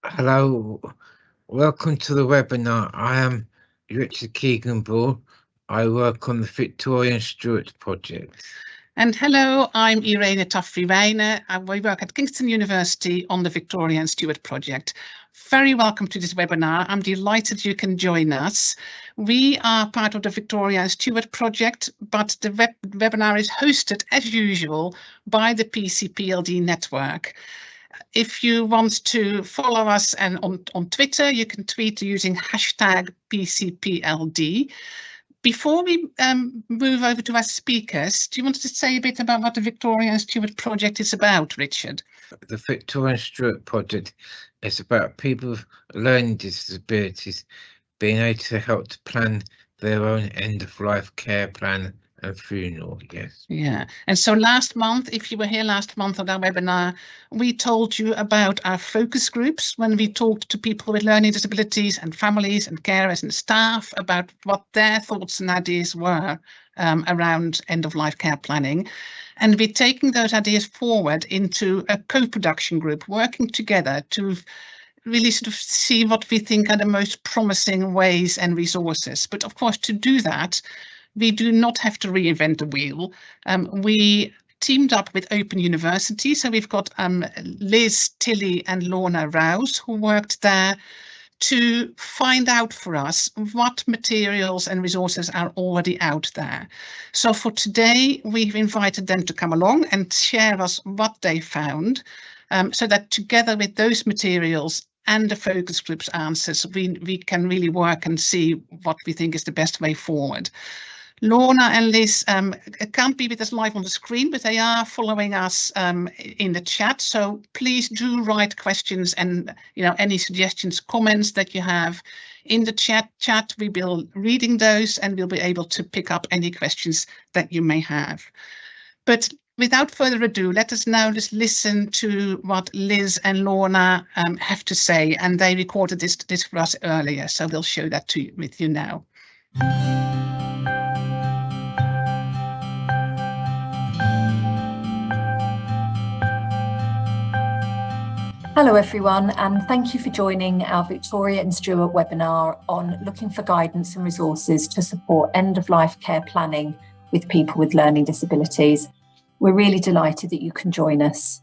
Hello, welcome to the webinar. I am Richard Keagan-Bull. I work on the Victoria Stuart Project. And hello, I'm Irene at Tuffrey-Wijne, and we work at Kingston University on the Victoria Stuart Project. Very welcome to this webinar. I'm delighted you can join us. We are part of the Victoria Stuart Project, but the webinar is hosted as usual by the PCPLD network. If you want to follow us and on Twitter, you can tweet using hashtag PCPLD. Before we move over to our speakers, do you want to say a bit about what the Victoria Stuart Project is about, Richard? The Victoria Stuart Project is about people with learning disabilities being able to help to plan their own end-of-life care plan and funeral, yes. Yeah, and so last month, if you were here last month on our webinar, we told you about our focus groups when we talked to people with learning disabilities and families and carers and staff about what their thoughts and ideas were around end-of-life care planning. And we're taking those ideas forward into a co-production group, working together to really sort of see what we think are the most promising ways and resources. But of course, to do that, we do not have to reinvent the wheel. We teamed up with Open University. So we've got Liz, Tilley and Lorna Rouse who worked there to find out for us what materials and resources are already out there. So for today, we've invited them to come along and share us what they found, so that together with those materials and the focus group's answers, we can really work and see what we think is the best way forward. Lorna and Liz can't be with us live on the screen, but they are following us in the chat. So please do write questions and any suggestions, comments that you have in the chat. We will reading those and we'll be able to pick up any questions that you may have. But without further ado, let us now just listen to what Liz and Lorna have to say. And they recorded this for us earlier, so we'll show that with you now. Hello everyone, and thank you for joining our Victoria and Stuart webinar on looking for guidance and resources to support end-of-life care planning with people with learning disabilities. We're really delighted that you can join us.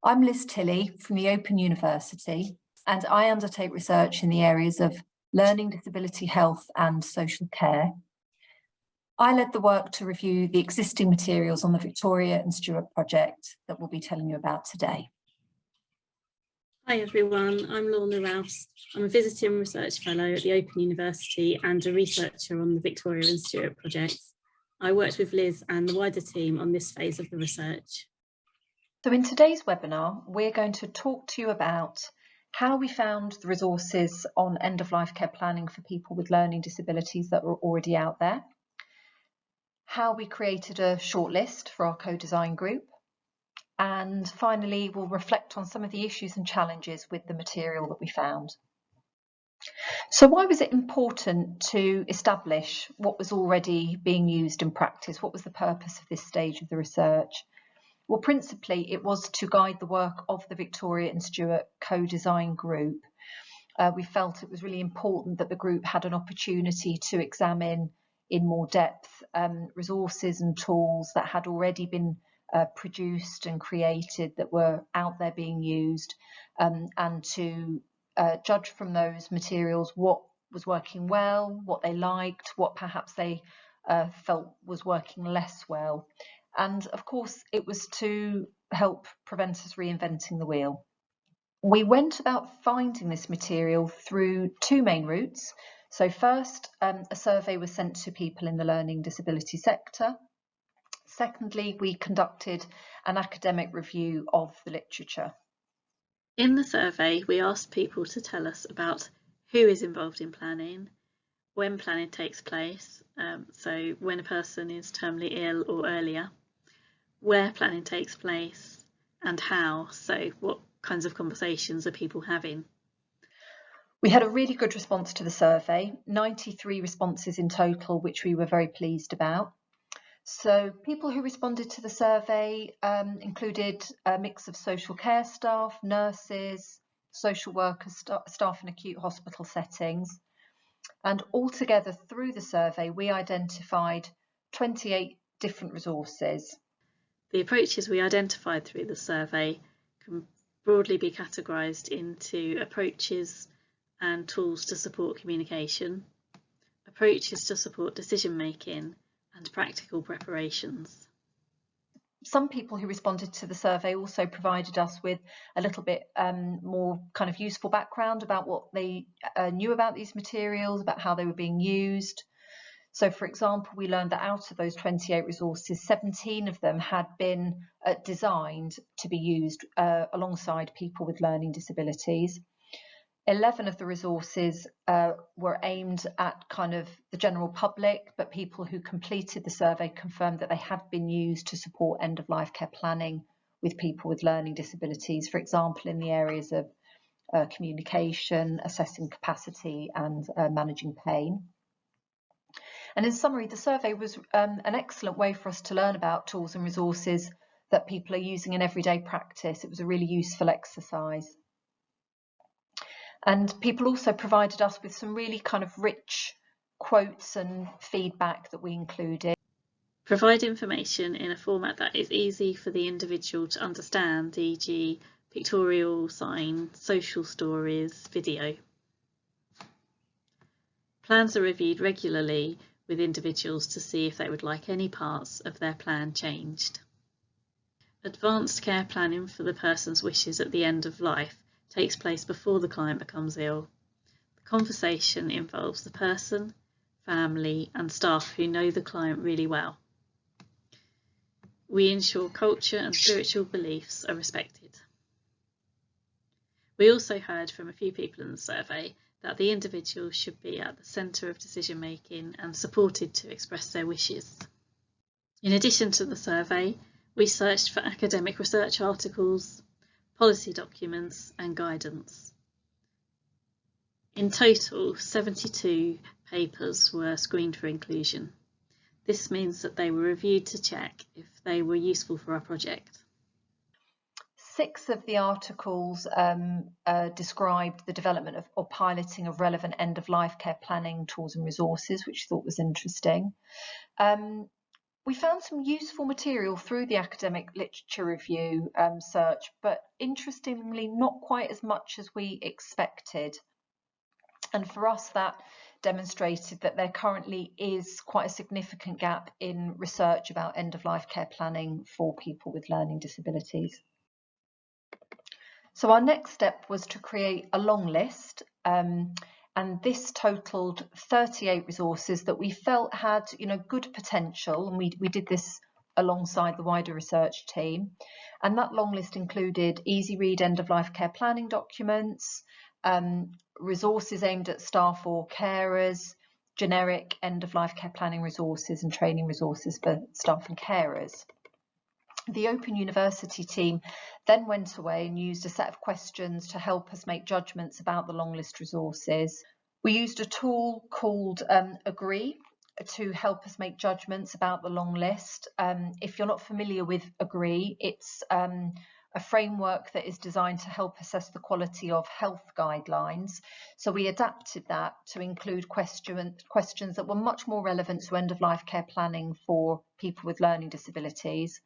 I'm Liz Tilley from the Open University, and I undertake research in the areas of learning disability health and social care. I led the work to review the existing materials on the Victoria and Stuart Project that we'll be telling you about today. Hi everyone, I'm Lorna Rouse. I'm a visiting research fellow at the Open University and a researcher on the Victoria and Stuart Project. I worked with Liz and the wider team on this phase of the research. So in today's webinar, we're going to talk to you about how we found the resources on end-of-life care planning for people with learning disabilities that were already out there, how we created a shortlist for our co-design group, and finally, we'll reflect on some of the issues and challenges with the material that we found. So why was it important to establish what was already being used in practice? What was the purpose of this stage of the research? Well, principally, it was to guide the work of the Victoria and Stuart co-design group. We felt it was really important that the group had an opportunity to examine in more depth resources and tools that had already been produced and created that were out there being used, and to judge from those materials what was working well, what they liked, what perhaps they felt was working less well. And of course, it was to help prevent us reinventing the wheel. We went about finding this material through two main routes. So first, a survey was sent to people in the learning disability sector. Secondly, we conducted an academic review of the literature. In the survey, we asked people to tell us about who is involved in planning, when planning takes place, so when a person is terminally ill or earlier, where planning takes place, and how, so what kinds of conversations are people having. We had a really good response to the survey, 93 responses in total, which we were very pleased about. So people who responded to the survey included a mix of social care staff, nurses, social workers, staff in acute hospital settings. And altogether through the survey, we identified 28 different resources. The approaches we identified through the survey can broadly be categorised into approaches and tools to support communication, approaches to support decision making, and practical preparations. Some people who responded to the survey also provided us with a little bit more kind of useful background about what they knew about these materials, about how they were being used. So, for example, we learned that out of those 28 resources, 17 of them had been designed to be used alongside people with learning disabilities. 11 of the resources were aimed at kind of the general public, but people who completed the survey confirmed that they had been used to support end-of-life care planning with people with learning disabilities, for example, in the areas of communication, assessing capacity, and managing pain. And in summary, the survey was an excellent way for us to learn about tools and resources that people are using in everyday practice. It was a really useful exercise. And people also provided us with some really kind of rich quotes and feedback that we included. Provide information in a format that is easy for the individual to understand, e.g. pictorial, sign, social stories, video. Plans are reviewed regularly with individuals to see if they would like any parts of their plan changed. Advanced care planning for the person's wishes at the end of life takes place before the client becomes ill. The conversation involves the person, family, and staff who know the client really well. We ensure culture and spiritual beliefs are respected. We also heard from a few people in the survey that the individual should be at the centre of decision making and supported to express their wishes. In addition to the survey, we searched for academic research articles, policy documents and guidance. In total, 72 papers were screened for inclusion. This means that they were reviewed to check if they were useful for our project. 6 of the articles described the development of or piloting of relevant end-of-life care planning tools and resources, which I thought was interesting. We found some useful material through the academic literature review search, but interestingly not quite as much as we expected. And for us, that demonstrated that there currently is quite a significant gap in research about end-of-life care planning for people with learning disabilities. So our next step was to create a long list, and this totaled 38 resources that we felt had, good potential, and we did this alongside the wider research team. And that long list included easy read end-of-life care planning documents, resources aimed at staff or carers, generic end-of-life care planning resources and training resources for staff and carers. The Open University team then went away and used a set of questions to help us make judgments about the long list resources. We used a tool called Agree to help us make judgments about the long list. If you're not familiar with Agree, it's a framework that is designed to help assess the quality of health guidelines. So we adapted that to include questions that were much more relevant to end-of-life care planning for people with learning disabilities.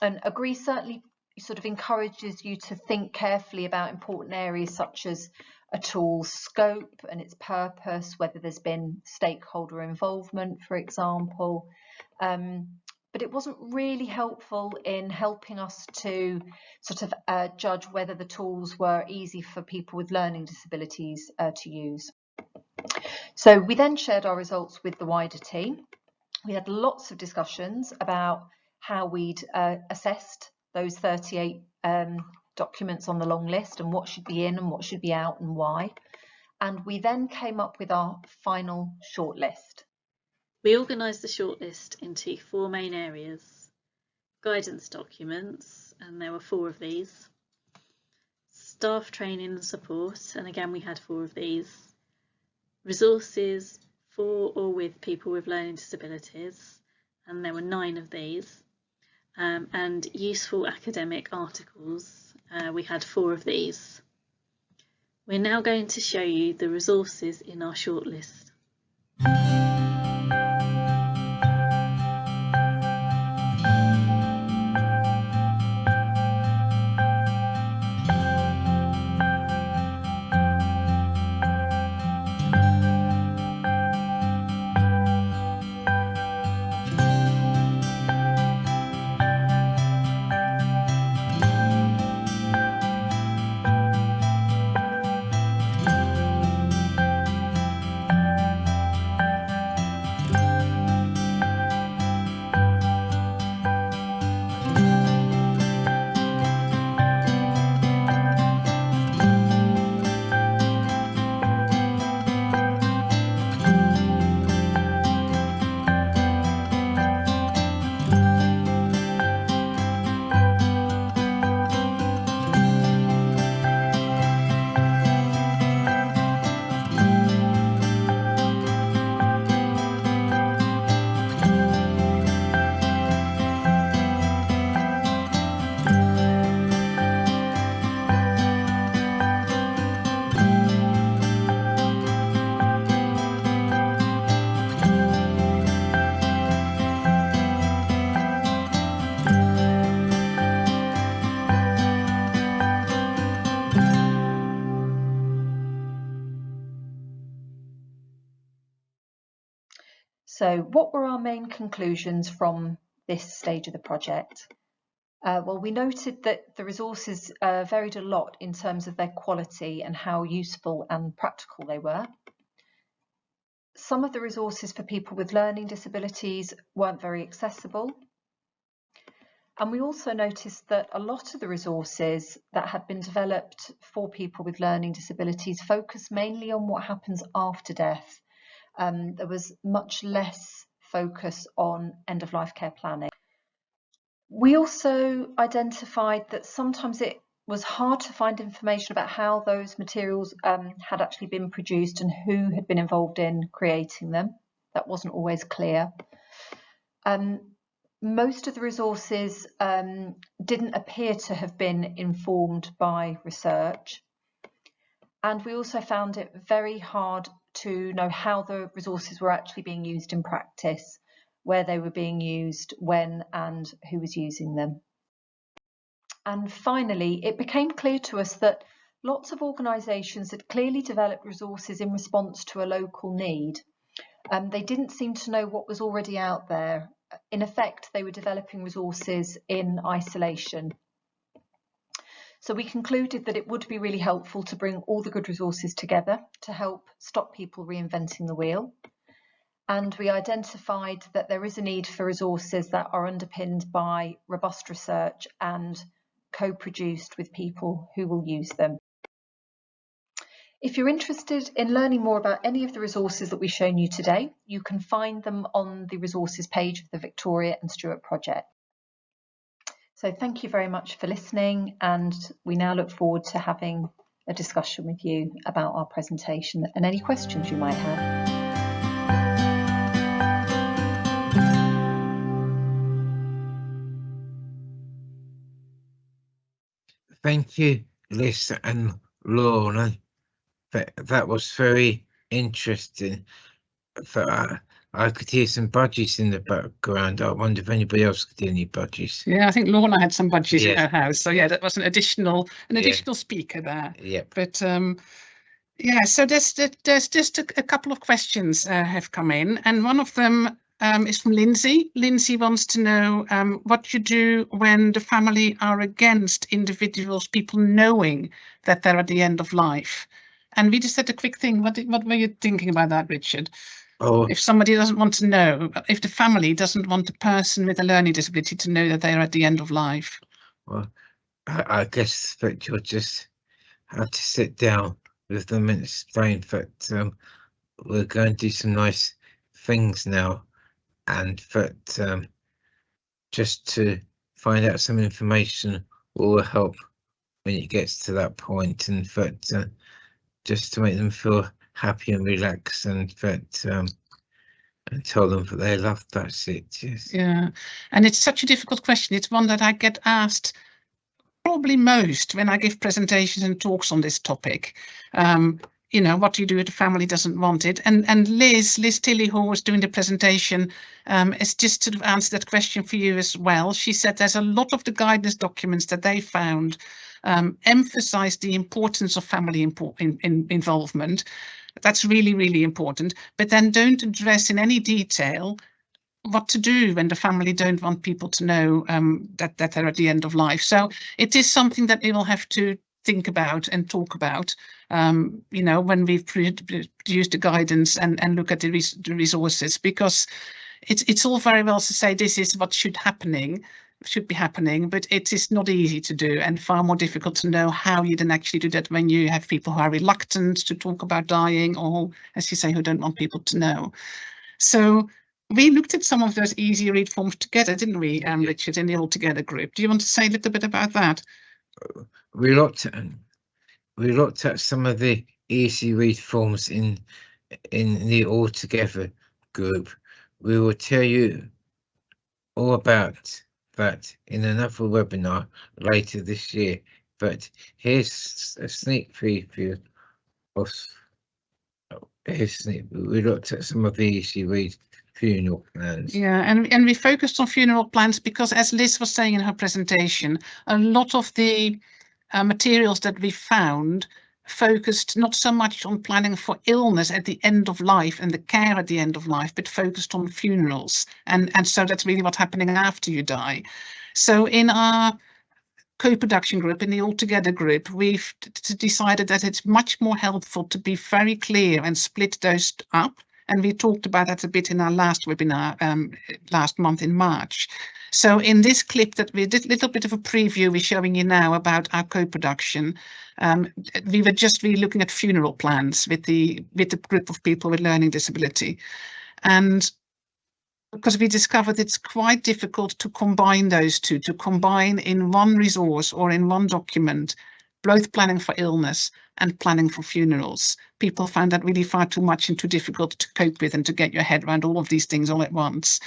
And Agree certainly sort of encourages you to think carefully about important areas such as a tool's scope and its purpose, whether there's been stakeholder involvement, for example. But it wasn't really helpful in helping us to sort of judge whether the tools were easy for people with learning disabilities to use. So we then shared our results with the wider team. We had lots of discussions about how we'd assessed those 38 documents on the long list and what should be in and what should be out and why. And we then came up with our final shortlist. We organised the shortlist into 4 main areas: guidance documents, and there were 4 of these; staff training and support, and again we had 4 of these; resources for or with people with learning disabilities, and there were 9 of these; and useful academic articles, we had 4 of these. We're now going to show you the resources in our shortlist. So what were our main conclusions from this stage of the project? Well, we noted that the resources varied a lot in terms of their quality and how useful and practical they were. Some of the resources for people with learning disabilities weren't very accessible. And we also noticed that a lot of the resources that had been developed for people with learning disabilities focus mainly on what happens after death. There was much less focus on end-of-life care planning. We also identified that sometimes it was hard to find information about how those materials had actually been produced and who had been involved in creating them. That wasn't always clear. Most of the resources didn't appear to have been informed by research. And we also found it very hard to know how the resources were actually being used in practice, where they were being used, when and who was using them. And finally, it became clear to us that lots of organisations had clearly developed resources in response to a local need. They didn't seem to know what was already out there. In effect, they were developing resources in isolation. So we concluded that it would be really helpful to bring all the good resources together to help stop people reinventing the wheel. And we identified that there is a need for resources that are underpinned by robust research and co-produced with people who will use them. If you're interested in learning more about any of the resources that we've shown you today, you can find them on the resources page of the Victoria and Stuart Project. So thank you very much for listening, and we now look forward to having a discussion with you about our presentation and any questions you might have. Thank you, Liz and Lorna. That was very interesting. I could hear some budgies in the background. I wonder if anybody else could hear any budgies. Yeah, I think Lorna had some budgies in Yes. her house. So yeah, that was an additional speaker there. Yep. But yeah, so there's just a couple of questions have come in, and one of them is from Lindsay. Lindsay wants to know what you do when the family are against individuals, people knowing that they're at the end of life. And we just said a quick thing. What were you thinking about that, Richard? Oh, If somebody doesn't want to know, if the family doesn't want a person with a learning disability to know that they're at the end of life. well, I guess that you'll just have to sit down with them and explain that we're going to do some nice things now, and that just to find out some information will help when it gets to that point, and that just to make them feel happy and relaxed, and that and tell them that they love. That's it. Yes. Yeah, and it's such a difficult question. It's one that I get asked probably most when I give presentations and talks on this topic. You know, what do you do if the family doesn't want it? And Liz Tilley, who was doing the presentation, is just to answer that question for you as well. She said there's a lot of the guidance documents that they found emphasize the importance of family involvement. That's really, really important, but then don't address in any detail what to do when the family don't want people to know that they're at the end of life. So it is something that we will have to think about and talk about, you know, when we've produced the guidance and look at the resources, because it's all very well to say this is what should be happening, but it is not easy to do and far more difficult to know how you then actually do that when you have people who are reluctant to talk about dying, or, as you say, who don't want people to know. So we looked at some of those easy read forms together, didn't we, Richard, in the All Together group? Do you want to say a little bit about that? We looked at some of the easy read forms in the All Together group. We will tell you all about that in another webinar later this year. But here's a sneak preview of. We looked at some of the easy read funeral plans. Yeah, and we focused on funeral plans because, as Liz was saying in her presentation, a lot of the materials that we found focused not so much on planning for illness at the end of life and the care at the end of life, but focused on funerals. And so that's really what's happening after you die. So in our co-production group, in the All Together group, we've decided that it's much more helpful to be very clear and split those up. And we talked about that a bit in our last webinar last month in March. So in this clip that we did, a little bit of a preview we're showing you now about our co-production. We were just really looking at funeral plans with the group of people with learning disability. And because we discovered it's quite difficult to combine those two, to combine in one resource or in one document, both planning for illness and planning for funerals. People found that really far too much and too difficult to cope with and to get your head around all of these things all at once.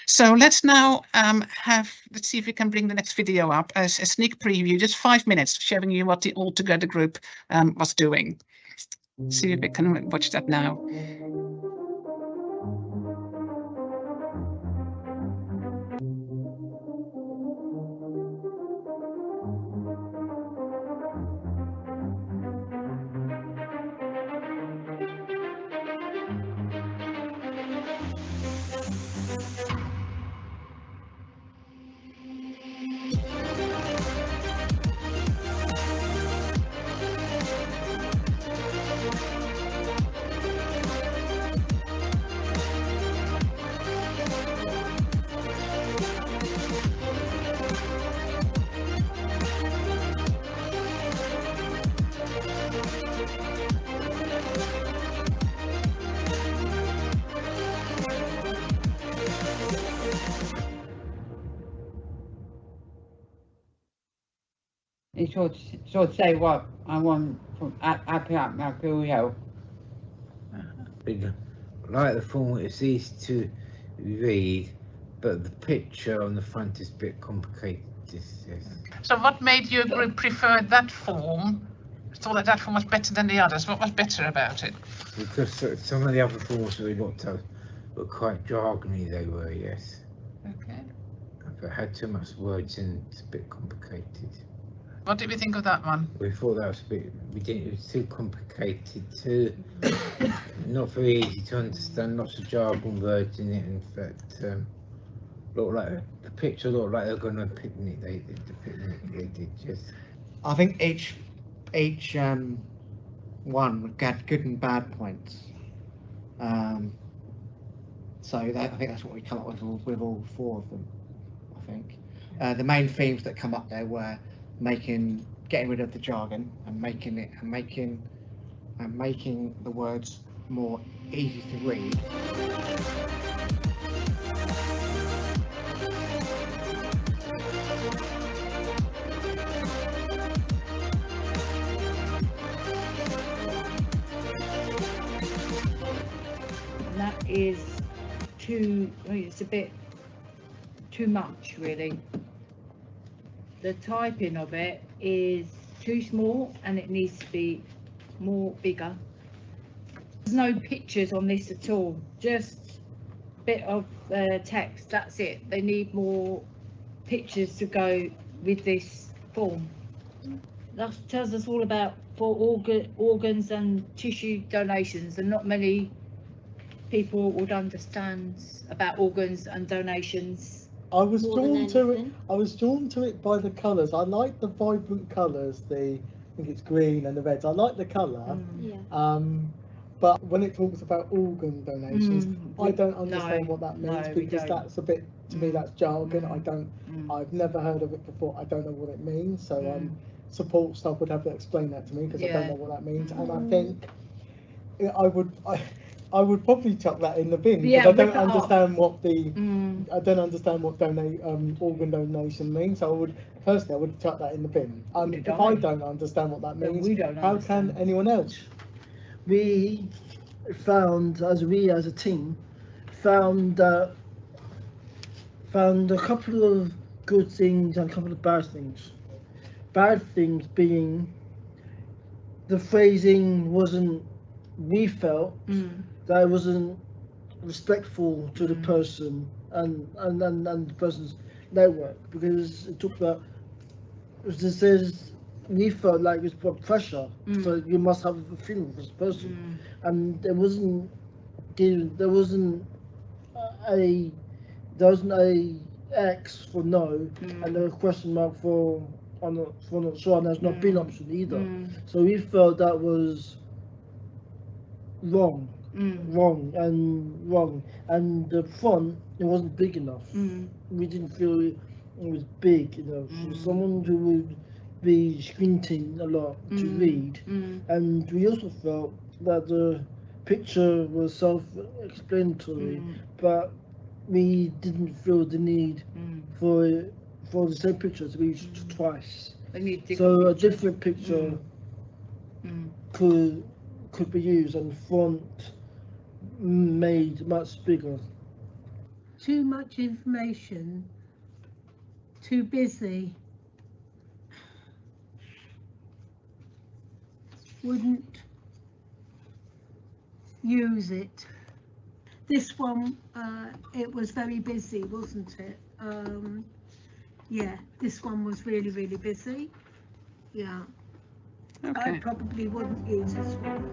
So let's now let's see if we can bring the next video up as a sneak preview, just 5 minutes, showing you what the All Together group was doing. See if we can watch that now. It should say what I want from happy material. Like the form, it's easy to read, but the picture on the front is a bit complicated. Yes. So what made your group prefer that form? Thought that form was better than the others. What was better about it? Because some of the other forms we looked at were quite jargony, they were, yes. Okay. But had too much words in, it's a bit complicated. What did we think of that one? We thought that was a bit, it was too complicated, too not very easy to understand, lots of jargon words in it. In fact, looked like the picture looked like they were going on a picnic. They did the picnic. They did just. I think each one had good and bad points. So I think that's what we come up with all four of them. I think the main themes that come up there were getting rid of the jargon and making the words more easy to read. And that is it's a bit too much, really. the typing of it is too small and it needs to be bigger. There's no pictures on this at all, just a bit of text, that's it. They need more pictures to go with this form. That tells us all about organs and tissue donations, and not many people would understand about organs and donations. I was drawn to it. I was drawn to it by the colours. I like the vibrant colours. I think it's green and the reds. I like the colour. Yeah. But when it talks about organ donations, I don't understand what that means, no, because that's a bit, to me, that's jargon. I've never heard of it before. I don't know what it means. So support staff would have to explain that to me, because I don't know what that means. And I think I would probably chuck that in the bin, because I don't understand what I don't understand what organ donation means. So I would chuck that in the bin. If I don't understand what that means, how can anyone else? We found, as a team, found a couple of good things and a couple of bad things. Bad things being the phrasing wasn't, we felt that it wasn't respectful to the person and the person's network, because it talked about, it says, we felt like it's put pressure, so you must have a feeling for this person, and there wasn't a X for no, and there was a question mark for not sure, and there's not been option either. So we felt that was wrong, and the font, it wasn't big enough. We didn't feel it was big enough for someone who would be squinting a lot to read, and we also felt that the picture was self-explanatory, but we didn't feel the need for the same picture to be used twice. So a different picture could be used, and font made much bigger. Too much information, too busy. Wouldn't use it. This one, it was very busy, wasn't it? Yeah, this one was really, really busy. Yeah. Okay. I probably wouldn't use this one.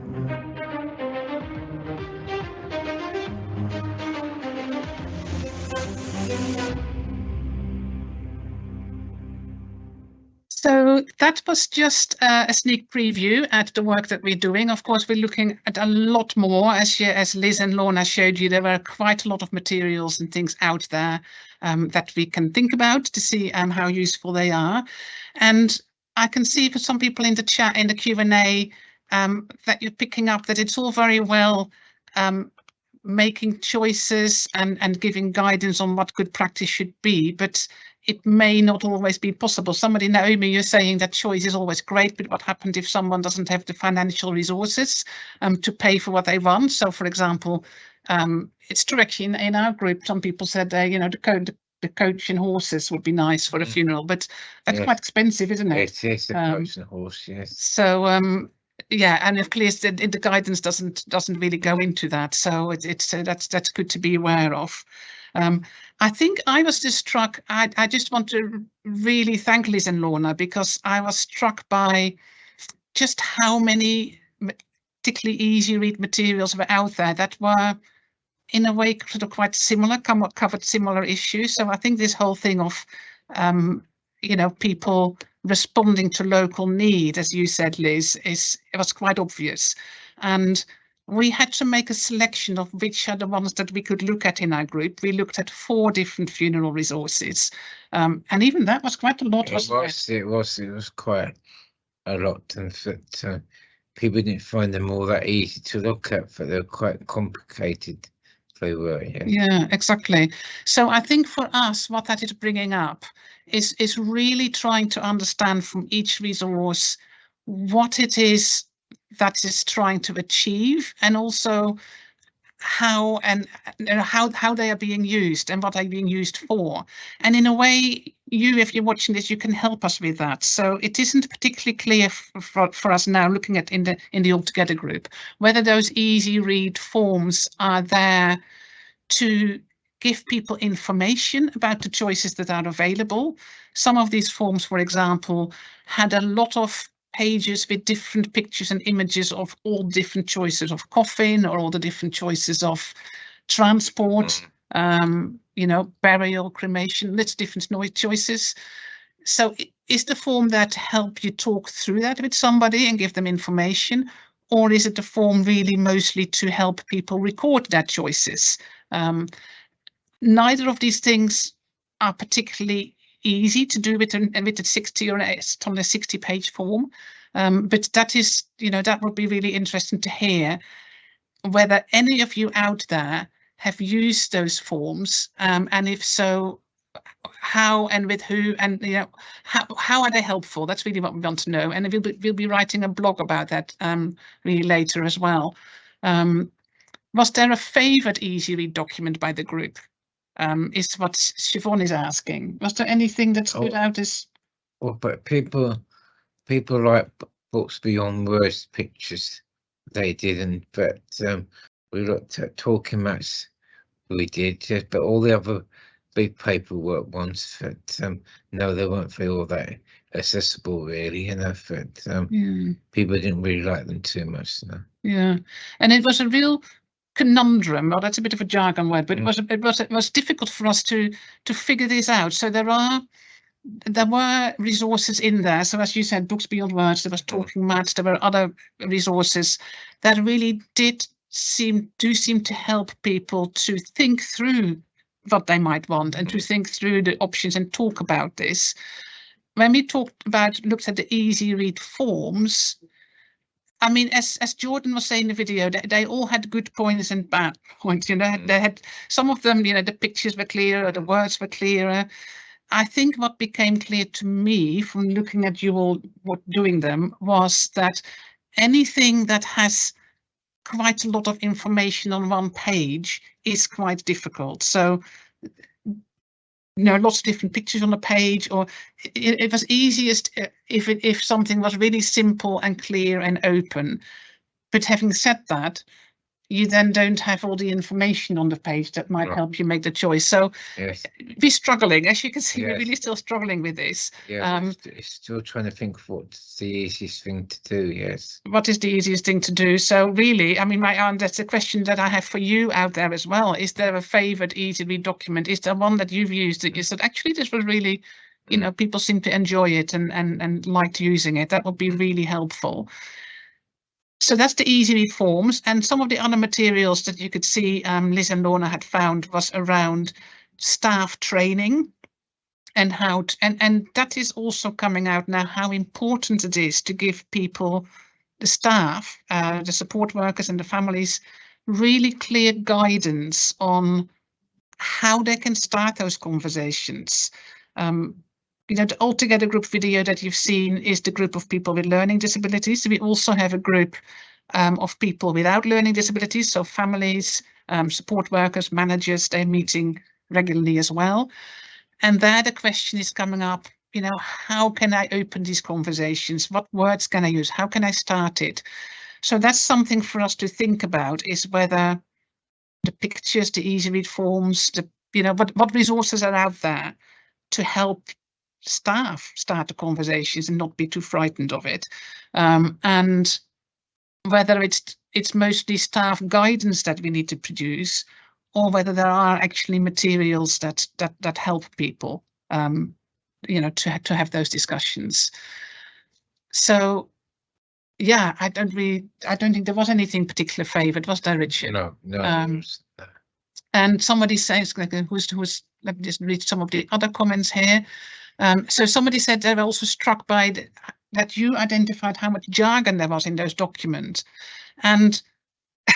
So that was just a sneak preview at the work that we're doing. Of course, we're looking at a lot more. As Liz and Lorna showed you, there were quite a lot of materials and things out there that we can think about to see how useful they are. And I can see for some people in the chat, in the Q&A, that you're picking up that it's all very well making choices and giving guidance on what good practice should be, but it may not always be possible. Somebody, Naomi, you're saying that choice is always great, but what happens if someone doesn't have the financial resources to pay for what they want? So, for example, it's true actually in our group, some people said, you know, the coach and horses would be nice for a funeral, but that's quite expensive, isn't it? It is the coach and horse, yes. So, yeah, and of course the guidance doesn't really go into that. So that's good to be aware of. I think I was just struck. I just want to really thank Liz and Lorna, because I was struck by just how many particularly easy read materials were out there that were in a way sort of quite similar, covered similar issues. So I think this whole thing of you know, people responding to local need, as you said, Liz, it was quite obvious. And we had to make a selection of which are the ones that we could look at in our group. We looked at 4 different funeral resources, and even that was quite a lot. It was quite a lot, and that people didn't find them all that easy to look at, but they're quite complicated. They were, yeah, exactly. So I think for us, what that is bringing up is really trying to understand from each resource what it is that is trying to achieve, and also how and how they are being used and what they're being used for. And in a way, if you're watching this, you can help us with that. So it isn't particularly clear for us now, looking at in the Altogether group, whether those easy read forms are there to give people information about the choices that are available. Some of these forms, for example, had a lot of pages with different pictures and images of all different choices of coffin or all the different choices of transport, you know, burial, cremation, let's different choices. So is the form there to help you talk through that with somebody and give them information, or is it the form really mostly to help people record their choices? Neither of these things are particularly easy to do with a 60 or a 60-page form, but that is, you know, that would be really interesting to hear whether any of you out there have used those forms, and if so, how and with who, and you know, how are they helpful? That's really what we want to know, and we'll be writing a blog about that really later as well. Was there a favoured easy read document by the group? Is what Siobhan is asking. Was there anything that stood out as? Well, but people like books beyond words, pictures. They didn't, but we looked at talking mats. We did, yes, but all the other big paperwork ones, but no, they weren't feel all that accessible, really. You know, but people didn't really like them too much. No. Yeah, and it was a real conundrum. Well, that's a bit of a jargon word, but it was difficult for us to figure this out. So there were resources in there. So as you said, books beyond words. There was talking mats. There were other resources that really seem to help people to think through what they might want and to think through the options and talk about this. When we looked at the easy read forms, I mean, as Jordan was saying in the video, they all had good points and bad points. You know, they had some of them, you know, the pictures were clearer, the words were clearer. I think what became clear to me from looking at you all doing them was that anything that has quite a lot of information on one page is quite difficult. So, you know, lots of different pictures on a page, or it was easiest if something was really simple and clear and open. But having said that, you then don't have all the information on the page that might help you make the choice. So we're struggling, as you can see, we're really still struggling with this. Still trying to think what's the easiest thing to do. Yes. What is the easiest thing to do? So really, I mean, that's a question that I have for you out there as well. Is there a favoured easy read document? Is there one that you've used that you said, actually, this was really, you know, people seem to enjoy it and liked using it? That would be really helpful. So that's the easy read forms, and some of the other materials that you could see Liz and Lorna had found was around staff training and how and that is also coming out now, how important it is to give people, the staff, the support workers and the families, really clear guidance on how they can start those conversations. You know, the Altogether group video that you've seen is the group of people with learning disabilities. We also have a group of people without learning disabilities, so families, support workers, managers, they're meeting regularly as well. And there the question is coming up, you know, how can I open these conversations? What words can I use? How can I start it? So that's something for us to think about, is whether the pictures, the easy read forms, you know, what resources are out there to help staff start the conversations and not be too frightened of it, and whether it's mostly staff guidance that we need to produce, or whether there are actually materials that help people, you know, to have those discussions. So yeah, I don't think there was anything particular favoured, was there, Richard? No. And somebody says, who's let me just read some of the other comments here. So somebody said they were also struck by that you identified how much jargon there was in those documents. And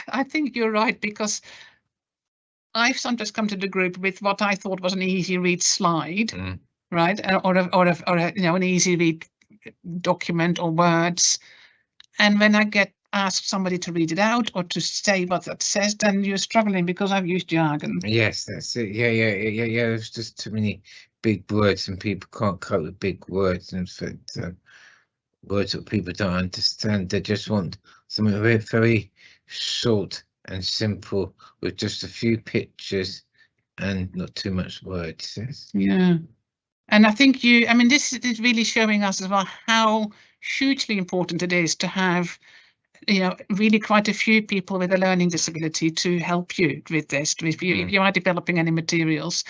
I think you're right, because I've sometimes come to the group with what I thought was an easy read slide, right? Or a you know, an easy read document or words. And when I get ask somebody to read it out or to say what that says, then you're struggling because I've used jargon. Yes, that's it. Yeah. There's just too many big words, and people can't cope with big words, and words that people don't understand. They just want something very, very short and simple with just a few pictures and not too much words. Yes. Yeah. And I think this is really showing us as well how hugely important it is to have, really quite a few people with a learning disability to help you with this. If you are developing any materials,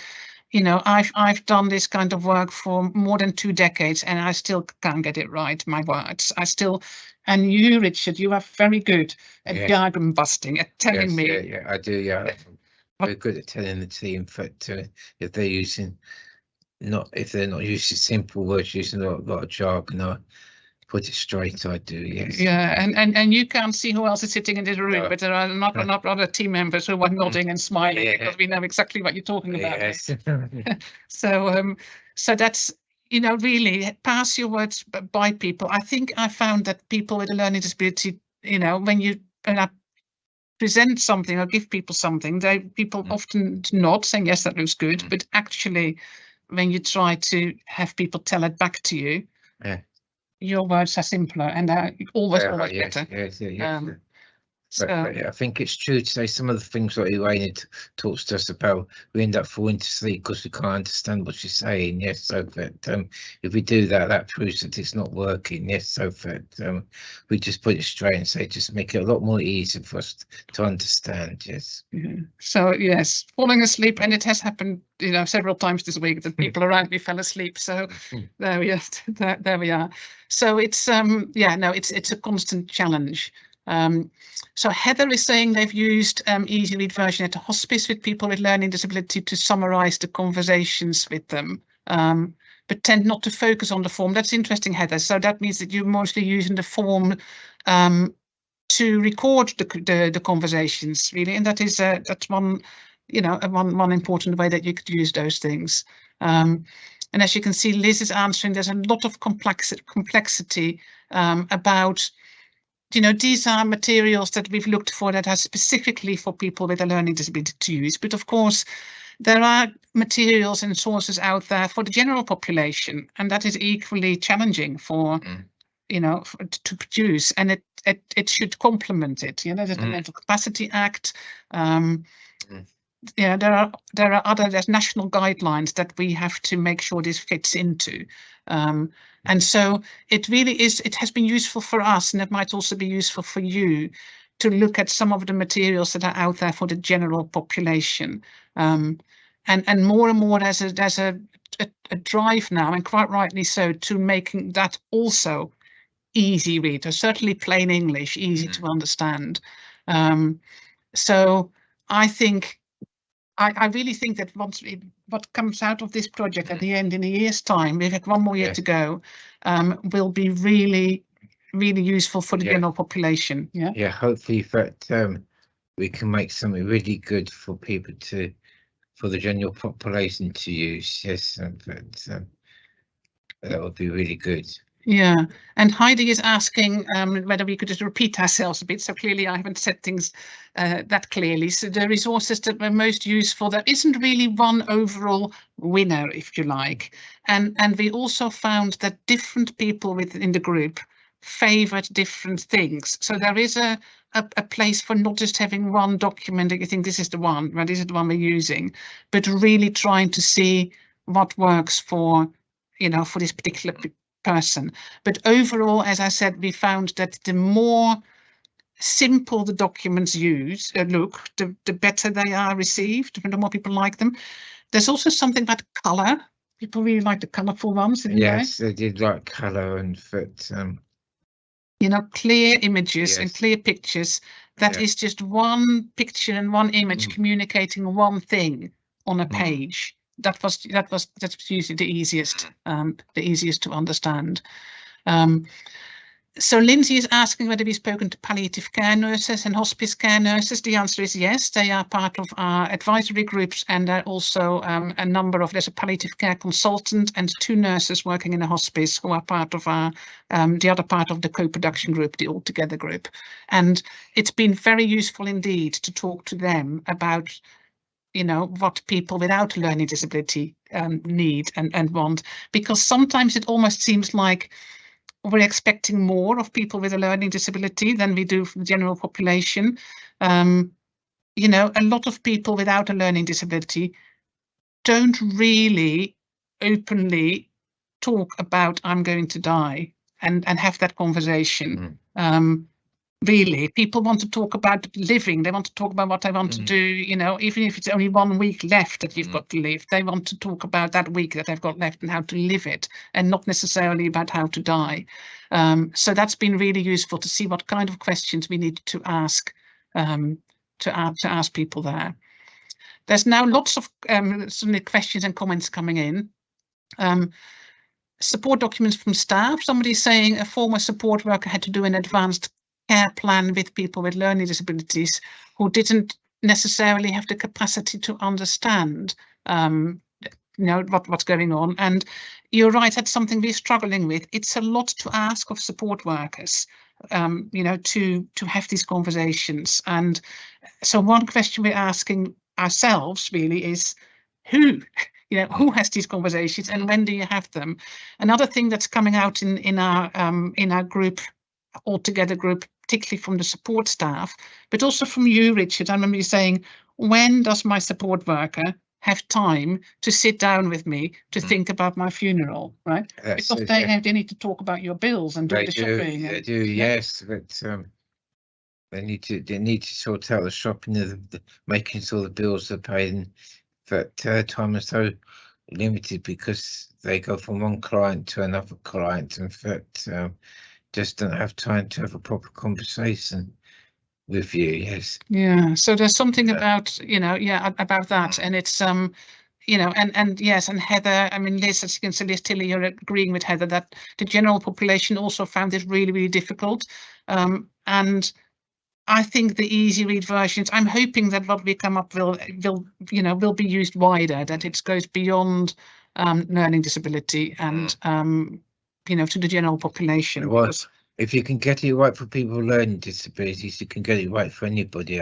I've done this kind of work for more than 2 decades, and I still can't get it right. My words, and you, Richard, you are very good at jargon busting, at telling me. Yeah, I do. Yeah, I'm very good at telling the team that if they're not using simple words, using a lot of jargon, I put it straight. I do, yes. Yeah, and you can't see who else is sitting in this room, but there are not other team members who are nodding and smiling because we know exactly what you're talking about. Yes. So that's, really pass your words by people. I think I found that people with a learning disability, when I present something or give people something, people often nod, saying yes, that looks good, but actually, when you try to have people tell it back to you, your words are simpler and are always better. Yes. But I think it's true to say some of the things that Irene talks to us about, we end up falling to sleep because we can't understand what she's saying. Yes, so that if we do that, that proves that it's not working. Yes, so that we just put it straight and say, just make it a lot more easy for us to understand. Yes. So yes, falling asleep, and it has happened, several times this week that people around me fell asleep. So there we are. So it's it's a constant challenge. So Heather is saying they've used Easy Read version at a hospice with people with learning disability to summarise the conversations with them, but tend not to focus on the form. That's interesting, Heather. So that means that you're mostly using the form to record the conversations, really, and that is that's one one important way that you could use those things. And as you can see, Liz is answering. There's a lot of complexity about. These are materials that we've looked for that are specifically for people with a learning disability to use. But of course, there are materials and sources out there for the general population, and that is equally challenging for, to produce. And it should complement it. There's the Mental Capacity Act. There's national guidelines that we have to make sure this fits into. And so it really is, it has been useful for us, and it might also be useful for you to look at some of the materials that are out there for the general population. And more and more there's a drive now, and quite rightly so, to making that also easy read, or certainly plain English, easy to understand. So I think I really think that what comes out of this project at the end, in a year's time, we've had 1 more year to go, will be really, really useful for the general population. Yeah, hopefully that we can make something really good for people for the general population to use. Yes, that would be really good. Yeah, and Heidi is asking whether we could just repeat ourselves a bit. So clearly I haven't said things that clearly. So the resources that were most useful, there isn't really one overall winner, if you like. And we also found that different people within the group favoured different things. So there is a place for not just having one document that you think this is the one, right? This is the one we're using, but really trying to see what works for, for this particular person. But overall, as I said, we found that the more simple the documents look, the better they are received, the more people like them. There's also something about colour. People really like the colourful ones. Yes, they did like colour and fit. Clear images and clear pictures. That is just one picture and one image communicating one thing on a page. That's usually the easiest to understand. So Lindsay is asking whether we've spoken to palliative care nurses and hospice care nurses. The answer is yes. They are part of our advisory groups, and there are also a number of, there's a palliative care consultant and 2 nurses working in a hospice who are part of our, the other part of the co-production group, the All Together group. And it's been very useful indeed to talk to them about, you know, what people without a learning disability need and want, because sometimes it almost seems like we're expecting more of people with a learning disability than we do from the general population. You know, a lot of people without a learning disability don't really openly talk about I'm going to die and have that conversation. Really, people want to talk about living. They want to talk about what they want to do, you know, even if it's only 1 week left that you've got to live, they want to talk about that week that they've got left and how to live it, and not necessarily about how to die. So that's been really useful to see what kind of questions we need to ask people there. There's now lots of questions and comments coming in. Support documents from staff. Somebody's saying a former support worker had to do an advanced care plan with people with learning disabilities who didn't necessarily have the capacity to understand you know, what's going on. And you're right, that's something we're struggling with. It's a lot to ask of support workers, you know, to have these conversations. And so one question we're asking ourselves really is who, you know, who has these conversations and when do you have them? Another thing that's coming out in our group, All Together group, particularly from the support staff, but also from you, Richard. I remember you saying, when does my support worker have time to sit down with me to think about my funeral, right? Because they need to talk about your bills and do the shopping. They do, yes, but they need to sort out the shopping, making sure the bills are paid, and that time is so limited because they go from one client to another client, and that just don't have time to have a proper conversation with you. Yes. Yeah. So there's something about, you know, about that, and it's you know, and yes, and Heather, I mean, Liz, as you can see, Liz Tilley, you're agreeing with Heather that the general population also found it really, really difficult. And I think the easy read versions, I'm hoping that what we come up will be used wider, that it goes beyond learning disability and you know, to the general population. Well, if you can get it right for people with learning disabilities, you can get it right for anybody.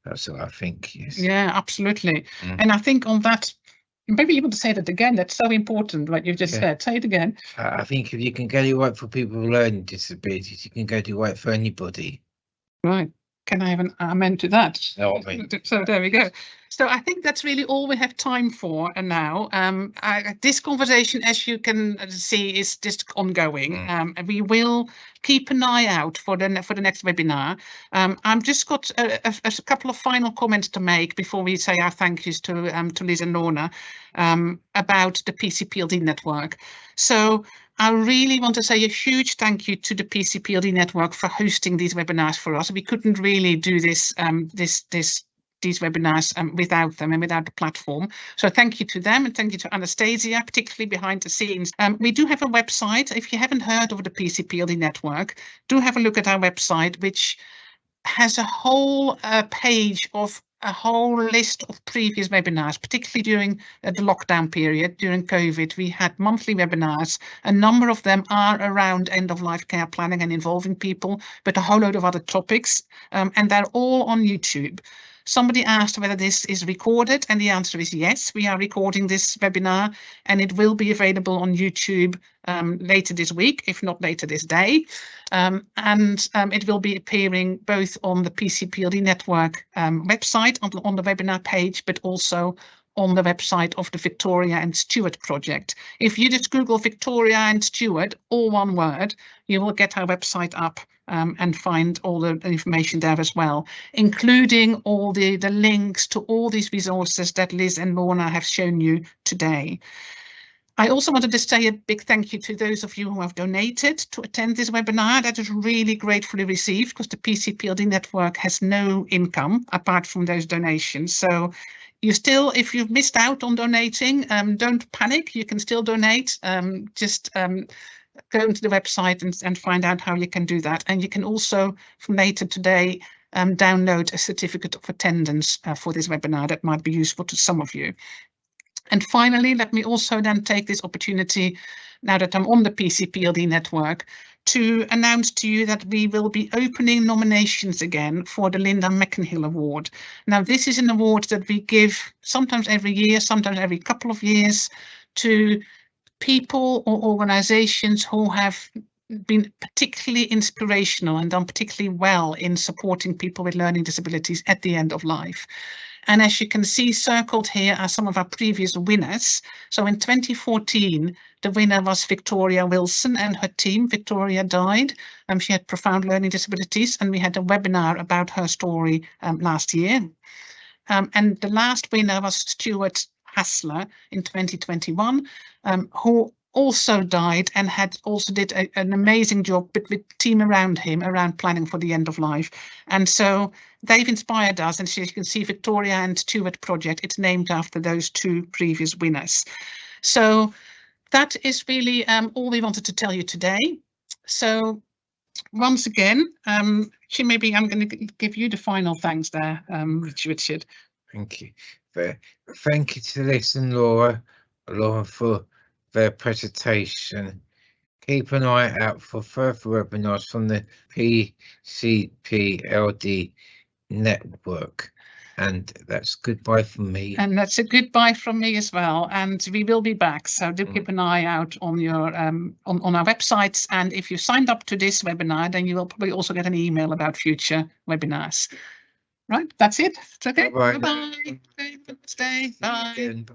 That's what I think. Yes. Yeah, absolutely. And I think on that, maybe you want to say that again. That's so important, what you've just said. Say it again. I think if you can get it right for people with learning disabilities, you can get it right for anybody. Right. Can I have an amen to that? No, so there we go. So I think that's really all we have time for now. This conversation, as you can see, is just ongoing. We will keep an eye out for the next webinar. I've just got a couple of final comments to make before we say our thank yous to Liz and Lorna about the PCPLD network. So I really want to say a huge thank you to the PCPLD network for hosting these webinars for us. We couldn't really do this these webinars without them and without the platform. So thank you to them, and thank you to Anastasia, particularly behind the scenes. We do have a website. If you haven't heard of the PCPLD network, do have a look at our website, which has a whole page of a whole list of previous webinars, particularly during the lockdown period, during COVID. We had monthly webinars. A number of them are around end-of-life care planning and involving people, but a whole load of other topics, and they're all on YouTube. Somebody asked whether this is recorded, and the answer is yes, we are recording this webinar, and it will be available on YouTube later this week, if not later this day. It will be appearing both on the PCPLD network website, on the webinar page, but also on the website of the Victoria and Stuart Project. If you just Google Victoria and Stuart, all one word, you will get our website up and find all the information there as well, including all the links to all these resources that Liz and Lorna have shown you today. I also wanted to say a big thank you to those of you who have donated to attend this webinar. That is really gratefully received, because the PCPLD network has no income apart from those donations. So you still, if you've missed out on donating, don't panic, you can still donate. go into the website and find out how you can do that. And you can also, from later today, download a certificate of attendance for this webinar that might be useful to some of you. And finally, let me also then take this opportunity, now that I'm on the PCPLD network, to announce to you that we will be opening nominations again for the Linda McInhill Award. Now, this is an award that we give sometimes every year, sometimes every couple of years, to people or organizations who have been particularly inspirational and done particularly well in supporting people with learning disabilities at the end of life. And as you can see circled here are some of our previous winners. So in 2014, the winner was Victoria Wilson and her team. Victoria died. She had profound learning disabilities, and we had a webinar about her story last year. And the last winner was Stuart Hassler in 2021, who also died and had also did an amazing job with the team around him around planning for the end of life. And so they've inspired us, and so you can see Victoria and Stuart Project, it's named after those two previous winners. So that is really all we wanted to tell you today. So once again, maybe I'm going to give you the final thanks there, Richard. Thank you. Thank you to Liz and Laura for their presentation. Keep an eye out for further webinars from the PCPLD network. And that's goodbye from me. And that's a goodbye from me as well. And we will be back. So do keep an eye out on your on our websites. And if you signed up to this webinar, then you will probably also get an email about future webinars. Right, that's it. It's okay. Bye-bye. Bye. Bye.